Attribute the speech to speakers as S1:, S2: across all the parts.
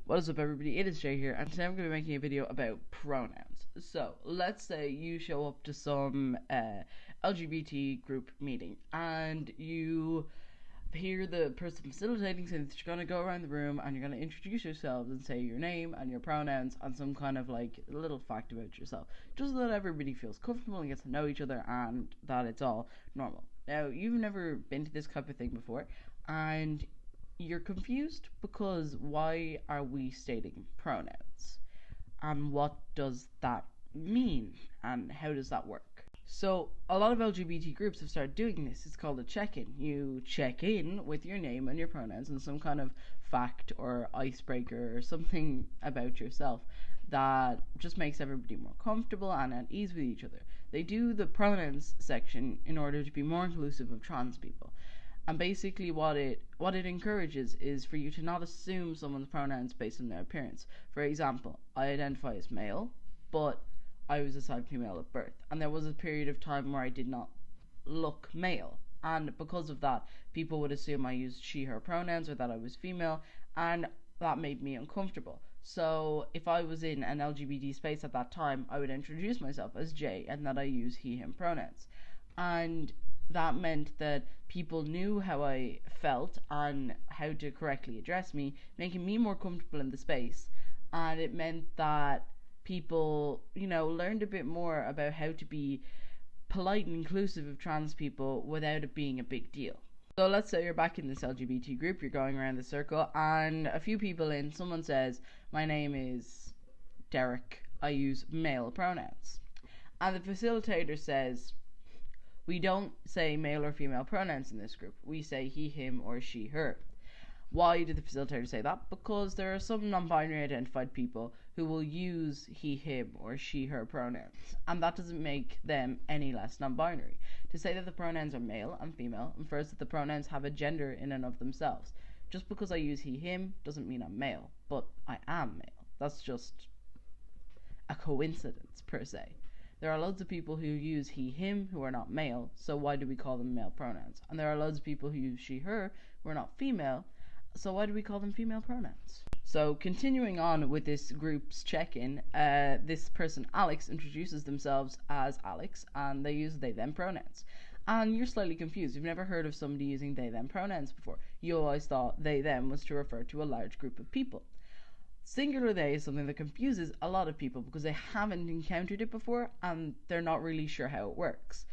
S1: What is up, everybody? It is Jay here, and today I'm going to be making a video about pronouns. So, let's say you show up to some LGBT group meeting, and you hear the person facilitating saying that you're going to go around the room and you're going to introduce yourselves and say your name and your pronouns and some kind of like little fact about yourself, just so that everybody feels comfortable and gets to know each other and that it's all normal. Now, you've never been to this type of thing before, and you're confused because why are we stating pronouns? And what does that mean? And how does that work? So a lot of LGBT groups have started doing this. It's called a check-in. You check in with your name and your pronouns and some kind of fact or icebreaker or something about yourself that just makes everybody more comfortable and at ease with each other. They do the pronouns section in order to be more inclusive of trans people. And basically what it encourages is for you to not assume someone's pronouns based on their appearance. For example, I identify as male, but I was assigned female at birth. And there was a period of time where I did not look male. And because of that, people would assume I used she, her pronouns or that I was female. And that made me uncomfortable. So if I was in an LGBT space at that time, I would introduce myself as Jay and that I use he, him pronouns. And that meant that people knew how I felt and how to correctly address me, making me more comfortable in the space. And it meant that people, learned a bit more about how to be polite and inclusive of trans people without it being a big deal. So let's say you're back in this LGBT group, you're going around the circle, and a few people in, someone says, my name is Derek, I use male pronouns. And the facilitator says, we don't say male or female pronouns in this group. We say he, him, or she, her. Why did the facilitator say that? Because there are some non-binary identified people who will use he, him, or she, her pronouns. And that doesn't make them any less non-binary. To say that the pronouns are male and female infers that the pronouns have a gender in and of themselves. Just because I use he, him doesn't mean I'm male, but I am male. That's just a coincidence, per se. There are loads of people who use he, him, who are not male, so why do we call them male pronouns? And there are loads of people who use she, her, who are not female, so why do we call them female pronouns? So continuing on with this group's check-in, this person, Alex, introduces themselves as Alex, and they use they, them pronouns. And you're slightly confused. You've never heard of somebody using they, them pronouns before. You always thought they, them was to refer to a large group of people. Singular they is something that confuses a lot of people because they haven't encountered it before and they're not really sure how it works.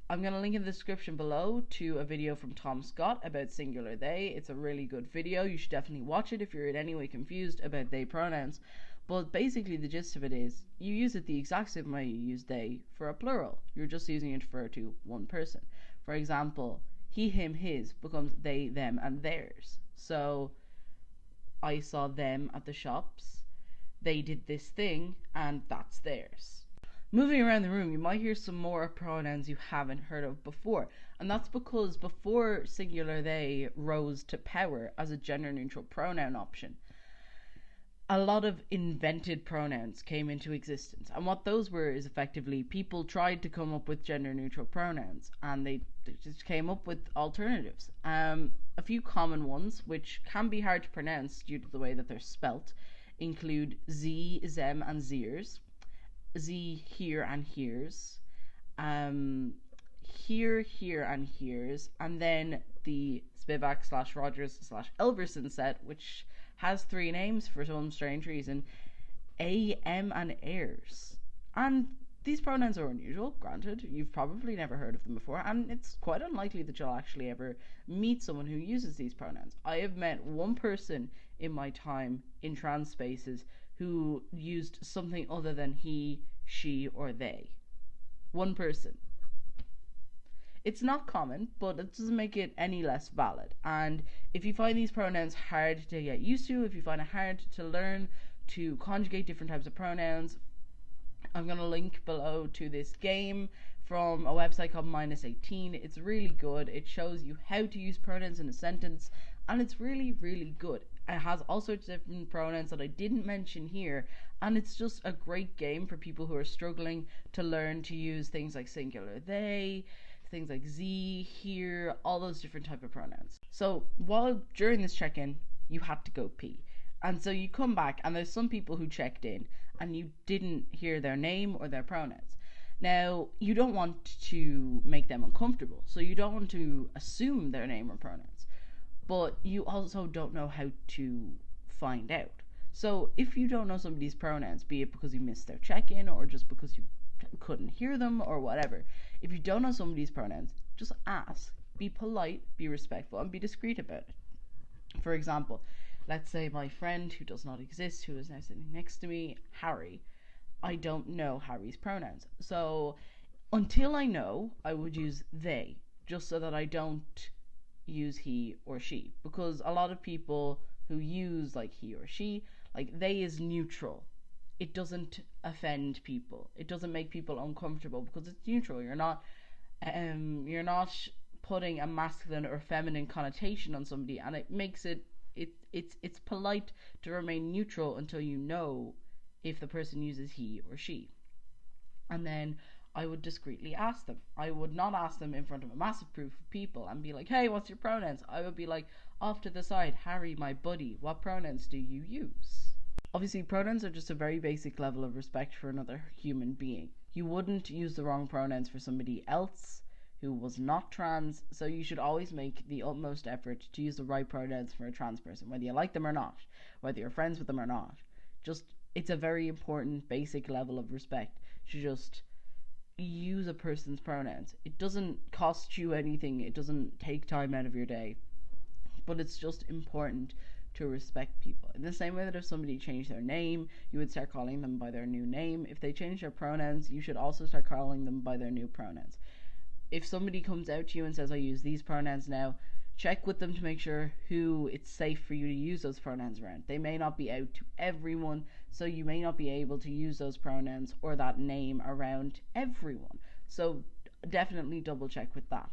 S1: I'm going to link in the description below to a video from Tom Scott about singular they. It's a really good video. You should definitely watch it if you're in any way confused about they pronouns. But basically the gist of it is you use it the exact same way you use they for a plural. You're just using it to refer to one person. For example, he, him, his becomes they, them, and theirs. So I saw them at the shops, they did this thing, and that's theirs. Moving around the room, you might hear some more pronouns you haven't heard of before, and that's because before singular they rose to power as a gender-neutral pronoun option, a lot of invented pronouns came into existence. And what those were is effectively people tried to come up with gender-neutral pronouns, and they just came up with alternatives. A few common ones, which can be hard to pronounce due to the way that they're spelt, include z, zem, and zers, z, here, and heres, here, here, and heres, and then the Spivak / Rogers / Elverson set, which has three names for some strange reason, A, M, and heirs. And these pronouns are unusual, granted. You've probably never heard of them before, and it's quite unlikely that you'll actually ever meet someone who uses these pronouns. I have met one person in my time in trans spaces who used something other than he, she, or they. One person. It's not common, but it doesn't make it any less valid. And if you find these pronouns hard to get used to, if you find it hard to learn to conjugate different types of pronouns, I'm going to link below to this game from a website called -18. It's really good. It shows you how to use pronouns in a sentence, and it's really, really good. It has all sorts of different pronouns that I didn't mention here, and it's just a great game for people who are struggling to learn to use things like singular they, things like z, here, all those different type of pronouns. So during this check-in, you had to go pee. And so you come back, and there's some people who checked in and you didn't hear their name or their pronouns. Now, you don't want to make them uncomfortable, so you don't want to assume their name or pronouns, but you also don't know how to find out. So if you don't know somebody's pronouns, be it because you missed their check-in or just because you couldn't hear them or whatever, if you don't know somebody's pronouns, just ask. Be polite, be respectful, and be discreet about it. For example, let's say my friend who does not exist, who is now sitting next to me, Harry. I don't know Harry's pronouns. So until I know, I would use they, just so that I don't use he or she. Because a lot of people who use like he or she, like they is neutral. It doesn't offend people. It doesn't make people uncomfortable because it's neutral. You're not putting a masculine or feminine connotation on somebody, and it makes it's polite to remain neutral until you know if the person uses he or she. And then I would discreetly ask them. I would not ask them in front of a massive group of people and be like, hey, what's your pronouns? I would be like, off to the side, Harry, my buddy, what pronouns do you use? Obviously, pronouns are just a very basic level of respect for another human being. You wouldn't use the wrong pronouns for somebody else who was not trans, so you should always make the utmost effort to use the right pronouns for a trans person, whether you like them or not, whether you're friends with them or not. It's a very important basic level of respect to just use a person's pronouns. It doesn't cost you anything, it doesn't take time out of your day, but it's just important to respect people. In the same way that if somebody changed their name, you would start calling them by their new name. If they change their pronouns, you should also start calling them by their new pronouns. If somebody comes out to you and says, I use these pronouns now, check with them to make sure who it's safe for you to use those pronouns around. They may not be out to everyone, so you may not be able to use those pronouns or that name around everyone. So definitely double check with that.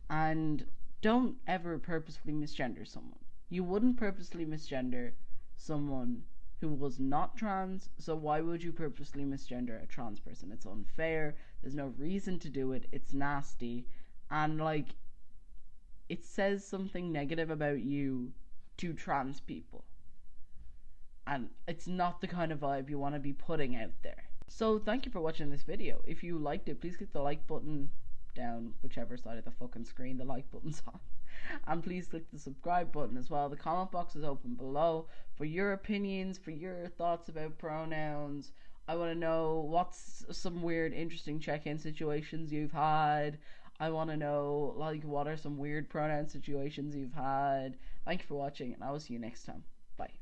S1: And don't ever purposefully misgender someone. You wouldn't purposely misgender someone who was not trans, so why would you purposely misgender a trans person? It's unfair. There's no reason to do it. It's nasty. And like, it says something negative about you to trans people. And it's not the kind of vibe you want to be putting out there. So thank you for watching this video. If you liked it, please click the like button down whichever side of the fucking screen the like button's on. And please click the subscribe button as well. The comment box is open below for your opinions, for your thoughts about pronouns. I want to know what's some weird, interesting check-in situations you've had. I want to know, like, what are some weird pronoun situations you've had. Thank you for watching, and I will see you next time. Bye.